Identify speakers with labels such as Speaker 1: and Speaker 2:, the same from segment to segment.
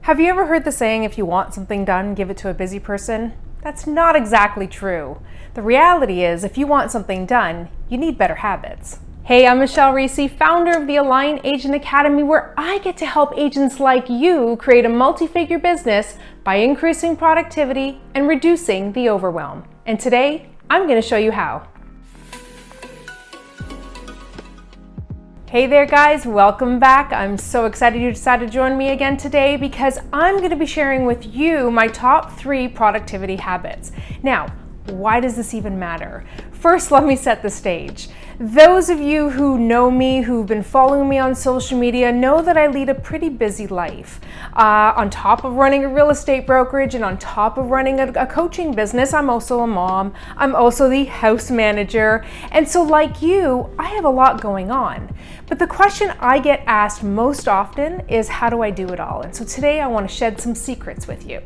Speaker 1: Have you ever heard the saying, if you want something done, give it to a busy person? That's not exactly true. The reality is, if you want something done, you need better habits. Hey, I'm Michelle Reese, founder of the Align Agent Academy, where I get to help agents like you create a multi-figure business by increasing productivity and reducing the overwhelm. And today, I'm going to show you how. Hey there guys, welcome back. I'm so excited you decided to join me again today because I'm going to be sharing with you my top 3 productivity habits. Now, why does this even matter? First, let me set the stage. Those of you who know me, who've been following me on social media, know that I lead a pretty busy life. On top of running a real estate brokerage and on top of running a coaching business, I'm also a mom. I'm also the house manager. And so like you, I have a lot going on. But the question I get asked most often is, how do I do it all? And so today I want to shed some secrets with you.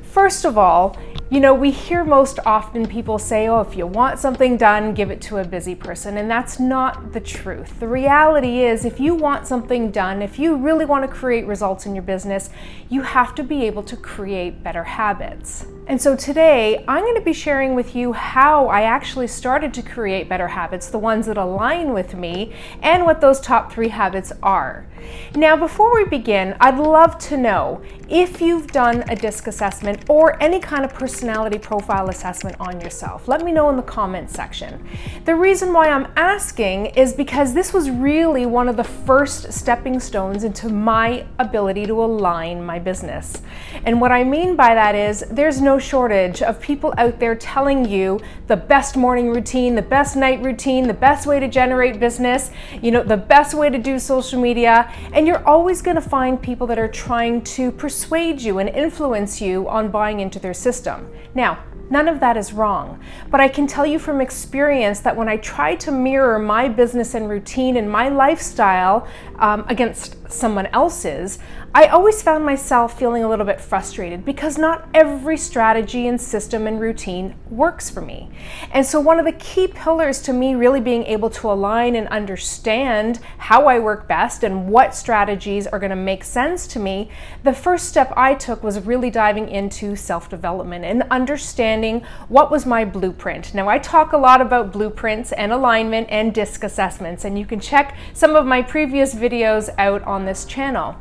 Speaker 1: First of all, we hear most often people say, oh, if you want something done, give it to a busy person. And that's not the truth. The reality is, if you want something done, if you really want to create results in your business, you have to be able to create better habits. And so today, I'm going to be sharing with you how I actually started to create better habits, the ones that align with me, and what those top 3 habits are. Now, before we begin, I'd love to know if you've done a DISC assessment or any kind of personality profile assessment on yourself. Let me know in the comments section. The reason why I'm asking is because this was really one of the first stepping stones into my ability to align my business. And what I mean by that is, there's no shortage of people out there telling you the best morning routine, the best night routine, the best way to generate business, the best way to do social media. And you're always going to find people that are trying to persuade you and influence you on buying into their system. Now, none of that is wrong, but I can tell you from experience that when I try to mirror my business and routine and my lifestyle against someone else's, I always found myself feeling a little bit frustrated because not every strategy and system and routine works for me. And so one of the key pillars to me really being able to align and understand how I work best and what strategies are going to make sense to me, the first step I took was really diving into self-development and understanding what was my blueprint. Now, I talk a lot about blueprints and alignment and DISC assessments, and you can check some of my previous videos out on this channel.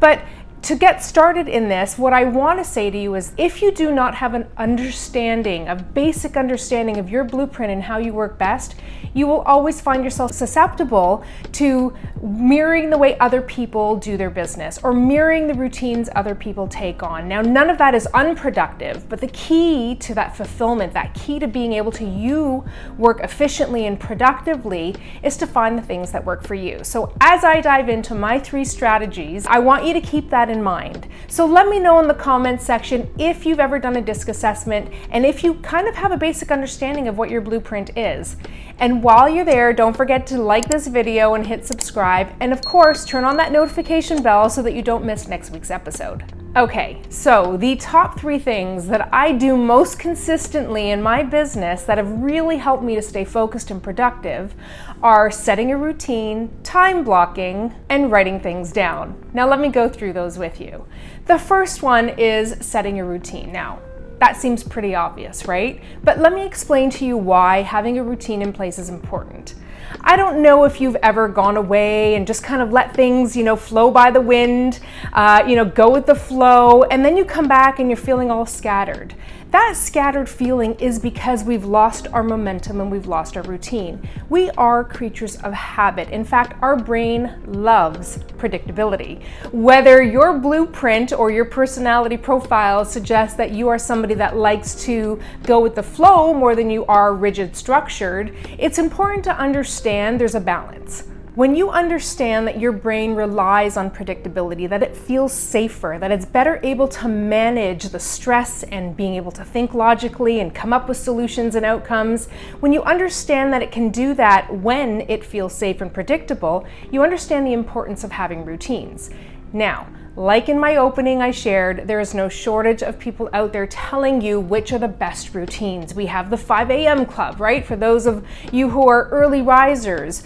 Speaker 1: But to get started in this, what I want to say to you is, if you do not have an understanding, a basic understanding of your blueprint and how you work best, you will always find yourself susceptible to mirroring the way other people do their business or mirroring the routines other people take on. Now, none of that is unproductive, but the key to that fulfillment, that key to being able to you work efficiently and productively, is to find the things that work for you. So as I dive into my 3 strategies, I want you to keep that in mind. So let me know in the comments section if you've ever done a DISC assessment and if you kind of have a basic understanding of what your blueprint is. And while you're there, don't forget to like this video and hit subscribe, and of course turn on that notification bell so that you don't miss next week's episode. Okay, so the top 3 things that I do most consistently in my business that have really helped me to stay focused and productive are setting a routine, time blocking, and writing things down. Now let me go through those with you. The first one is setting a routine. Now, that seems pretty obvious, right? But let me explain to you why having a routine in place is important. I don't know if you've ever gone away and just kind of let things, flow by the wind, go with the flow, and then you come back and you're feeling all scattered. That scattered feeling is because we've lost our momentum and we've lost our routine. We are creatures of habit. In fact, our brain loves predictability. Whether your blueprint or your personality profile suggests that you are somebody that likes to go with the flow more than you are rigid structured, it's important to understand there's a balance. When you understand that your brain relies on predictability, that it feels safer, that it's better able to manage the stress and being able to think logically and come up with solutions and outcomes, when you understand that it can do that when it feels safe and predictable, you understand the importance of having routines. Now, Like in my opening I shared, there is no shortage of people out there telling you which are the best routines. We have the 5 a.m. club, right? For those of you who are early risers,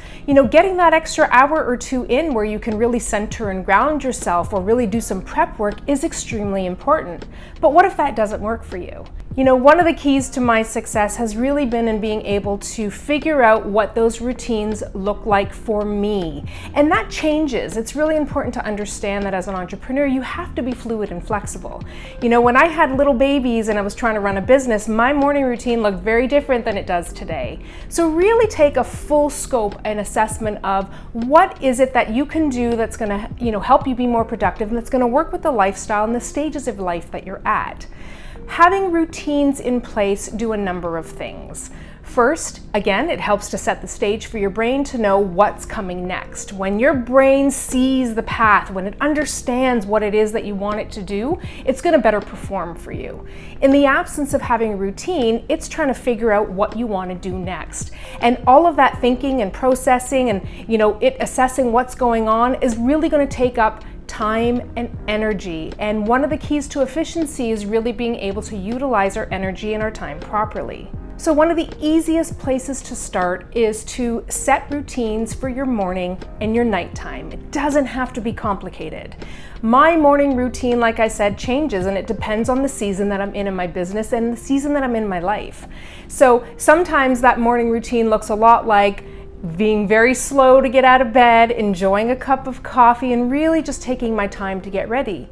Speaker 1: getting that extra hour or two in where you can really center and ground yourself or really do some prep work is extremely important. But what if that doesn't work for you? One of the keys to my success has really been in being able to figure out what those routines look like for me. And that changes. It's really important to understand that as an entrepreneur, you have to be fluid and flexible. When I had little babies and I was trying to run a business, my morning routine looked very different than it does today. So really take a full scope and assessment of what is it that you can do that's going to, help you be more productive and that's going to work with the lifestyle and the stages of life that you're at. Having routines in place do a number of things. First, again, it helps to set the stage for your brain to know what's coming next. When your brain sees the path, when it understands what it is that you want it to do, it's going to better perform for you. In the absence of having a routine, it's trying to figure out what you want to do next. And all of that thinking and processing and, it assessing what's going on is really going to take up time and energy. And one of the keys to efficiency is really being able to utilize our energy and our time properly. So one of the easiest places to start is to set routines for your morning and your nighttime. It doesn't have to be complicated. My morning routine, like I said, changes and it depends on the season that I'm in my business and the season that I'm in my life. So sometimes that morning routine looks a lot like being very slow to get out of bed, enjoying a cup of coffee, and really just taking my time to get ready.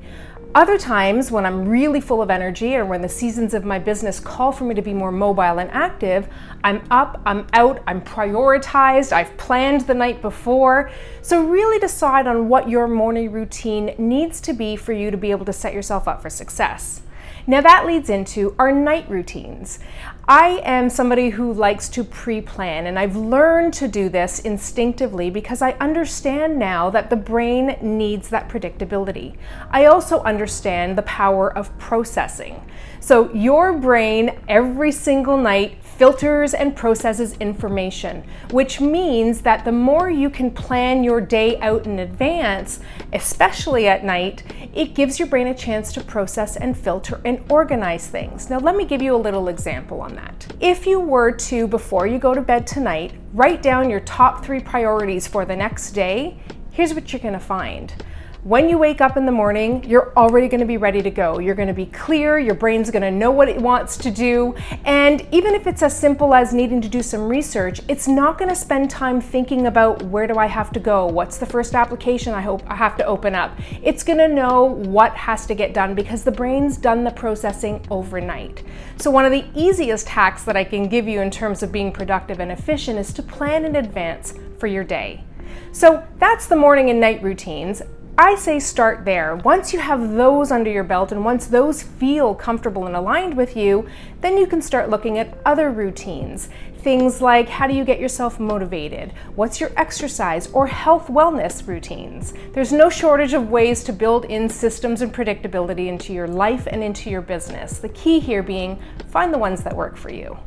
Speaker 1: Other times, when I'm really full of energy or when the seasons of my business call for me to be more mobile and active, I'm up, I'm out, I'm prioritized, I've planned the night before. So really decide on what your morning routine needs to be for you to be able to set yourself up for success. Now that leads into our night routines. I am somebody who likes to pre-plan, and I've learned to do this instinctively because I understand now that the brain needs that predictability. I also understand the power of processing. So your brain every single night filters and processes information, which means that the more you can plan your day out in advance, especially at night, it gives your brain a chance to process and filter and organize things. Now let me give you a little example on that. If you were to, before you go to bed tonight, write down your top 3 priorities for the next day, here's what you're going to find. When you wake up in the morning, you're already going to be ready to go. You're going to be clear, your brain's going to know what it wants to do, and even if it's as simple as needing to do some research, it's not going to spend time thinking about where do I have to go, what's the first application I have to open up. It's going to know what has to get done because the brain's done the processing overnight. So one of the easiest hacks that I can give you in terms of being productive and efficient is to plan in advance for your day. So that's the morning and night routines. I say start there. Once you have those under your belt and once those feel comfortable and aligned with you, then you can start looking at other routines. Things like how do you get yourself motivated? What's your exercise or health wellness routines? There's no shortage of ways to build in systems and predictability into your life and into your business. The key here being find the ones that work for you.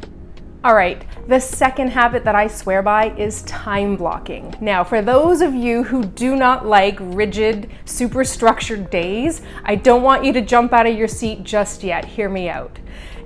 Speaker 1: All right, the second habit that I swear by is time blocking. Now, for those of you who do not like rigid, super structured days, I don't want you to jump out of your seat just yet. Hear me out.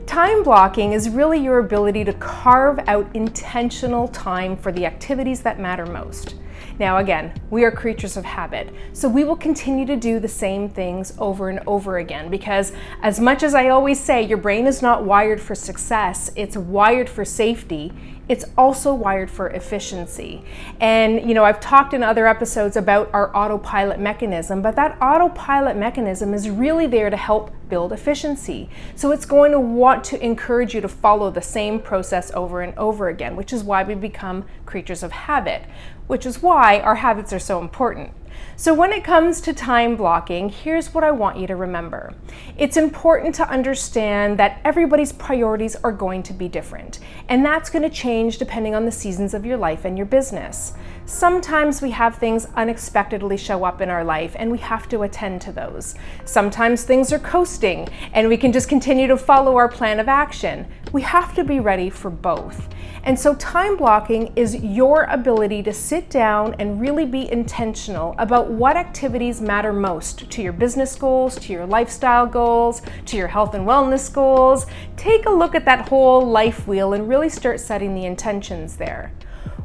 Speaker 1: Time blocking is really your ability to carve out intentional time for the activities that matter most. Now again, we are creatures of habit, so we will continue to do the same things over and over again because as much as I always say, your brain is not wired for success, it's wired for safety. It's also wired for efficiency. And I've talked in other episodes about our autopilot mechanism, but that autopilot mechanism is really there to help build efficiency. So it's going to want to encourage you to follow the same process over and over again, which is why we become creatures of habit, which is why our habits are so important. So when it comes to time blocking, here's what I want you to remember. It's important to understand that everybody's priorities are going to be different, and that's going to change depending on the seasons of your life and your business. Sometimes we have things unexpectedly show up in our life and we have to attend to those. Sometimes things are coasting and we can just continue to follow our plan of action. We have to be ready for both. And so time blocking is your ability to sit down and really be intentional about what activities matter most to your business goals, to your lifestyle goals, to your health and wellness goals. Take a look at that whole life wheel and really start setting the intentions there.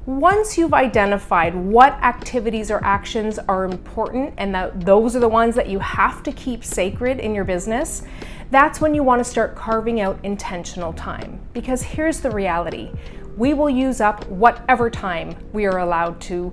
Speaker 1: Once you've identified what activities or actions are important and that those are the ones that you have to keep sacred in your business, that's when you want to start carving out intentional time. Because here's the reality. We will use up whatever time we are allowed to,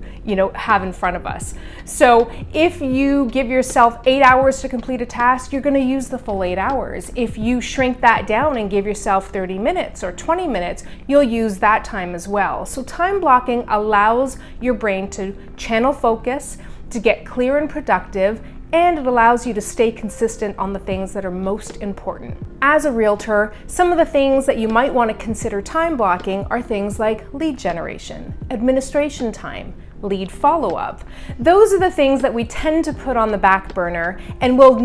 Speaker 1: have in front of us. So if you give yourself 8 hours to complete a task, you're going to use the full 8 hours. If you shrink that down and give yourself 30 minutes or 20 minutes, you'll use that time as well. So time blocking allows your brain to channel focus, to get clear and productive, and it allows you to stay consistent on the things that are most important. As a realtor, some of the things that you might want to consider time blocking are things like lead generation, administration time, lead follow-up. Those are the things that we tend to put on the back burner, and will,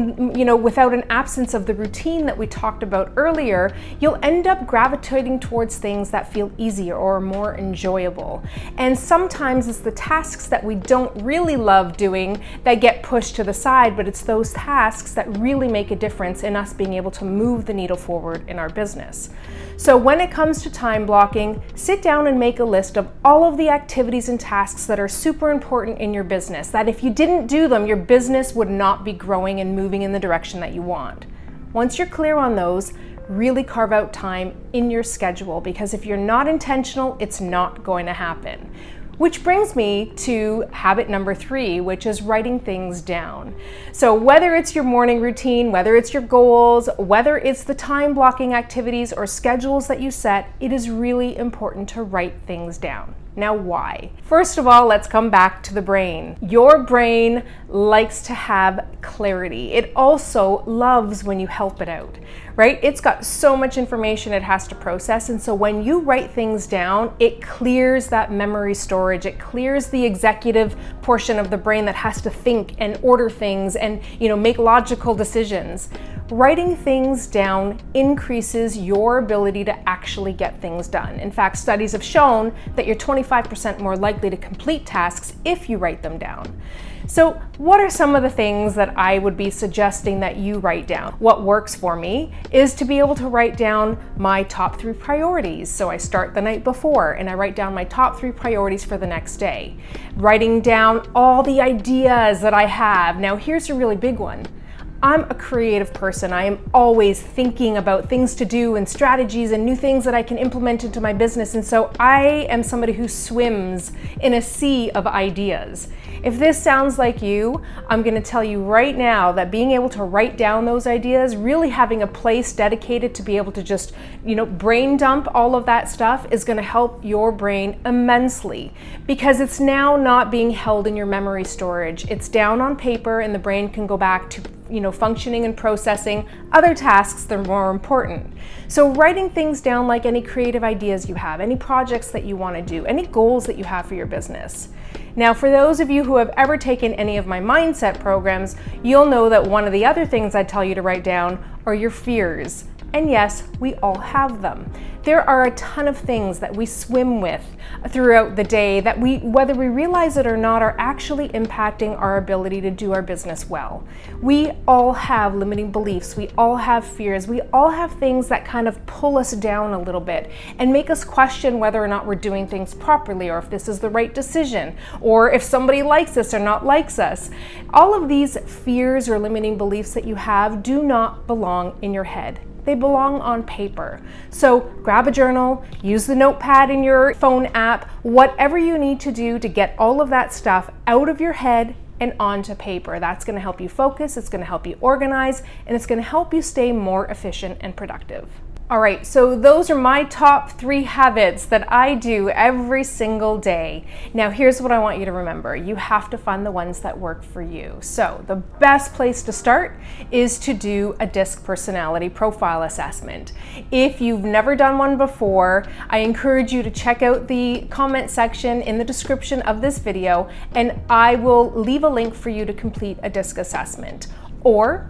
Speaker 1: without an absence of the routine that we talked about earlier, you'll end up gravitating towards things that feel easier or more enjoyable. And sometimes it's the tasks that we don't really love doing that get pushed to the side, but it's those tasks that really make a difference in us being able to move the needle forward in our business. So when it comes to time blocking, sit down and make a list of all of the activities and tasks that are super important in your business, that if you didn't do them, your business would not be growing and moving in the direction that you want. Once you're clear on those, really carve out time in your schedule, because if you're not intentional, it's not going to happen. Which brings me to habit number 3, which is writing things down. So whether it's your morning routine, whether it's your goals, whether it's the time blocking activities or schedules that you set, it is really important to write things down. Now, why? First of all, let's come back to the brain. Your brain likes to have clarity. It also loves when you help it out, right? It's got so much information it has to process, and so when you write things down, it clears that memory storage. It clears the executive portion of the brain that has to think and order things and, make logical decisions. Writing things down increases your ability to actually get things done. In fact, studies have shown that you're 25% more likely to complete tasks if you write them down. So what are some of the things that I would be suggesting that you write down? What works for me is to be able to write down my top 3 priorities. So I start the night before and I write down my top 3 priorities for the next day. Writing down all the ideas that I have. Now here's a really big one. I'm a creative person. I am always thinking about things to do and strategies and new things that I can implement into my business. And so I am somebody who swims in a sea of ideas. If this sounds like you, I'm going to tell you right now that being able to write down those ideas, really having a place dedicated to be able to just, brain dump all of that stuff is going to help your brain immensely, because it's now not being held in your memory storage. It's down on paper and the brain can go back to functioning and processing other tasks that are more important. So writing things down, like any creative ideas you have, any projects that you want to do, any goals that you have for your business. Now, for those of you who have ever taken any of my mindset programs, you'll know that one of the other things I tell you to write down are your fears. And yes, we all have them. There are a ton of things that we swim with throughout the day that whether we realize it or not, are actually impacting our ability to do our business well. We all have limiting beliefs. We all have fears. We all have things that kind of pull us down a little bit and make us question whether or not we're doing things properly, or if this is the right decision, or if somebody likes us or not likes us. All of these fears or limiting beliefs that you have do not belong in your head. They belong on paper. So grab a journal, use the notepad in your phone app, whatever you need to do to get all of that stuff out of your head and onto paper. That's going to help you focus, it's going to help you organize, and it's going to help you stay more efficient and productive. All right, so those are my top 3 habits that I do every single day. Now, here's what I want you to remember. You have to find the ones that work for you. So the best place to start is to do a DISC personality profile assessment. If you've never done one before, I encourage you to check out the comment section in the description of this video, and I will leave a link for you to complete a DISC assessment. Or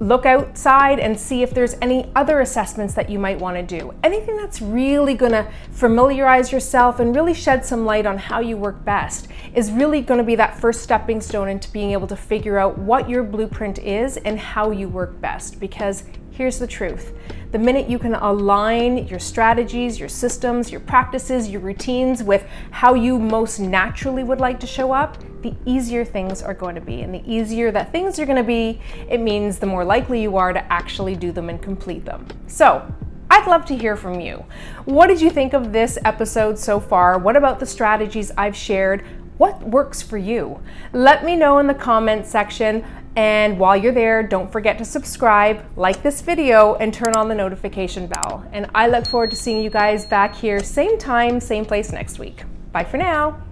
Speaker 1: look outside and see if there's any other assessments that you might want to do. Anything that's really going to familiarize yourself and really shed some light on how you work best is really going to be that first stepping stone into being able to figure out what your blueprint is and how you work best. Because here's the truth. The minute you can align your strategies, your systems, your practices, your routines with how you most naturally would like to show up, the easier things are going to be. And the easier that things are going to be, it means the more likely you are to actually do them and complete them. So, I'd love to hear from you. What did you think of this episode so far? What about the strategies I've shared? What works for you? Let me know in the comments section. And while you're there, don't forget to subscribe, like this video, and turn on the notification bell. And I look forward to seeing you guys back here, same time, same place next week. Bye for now.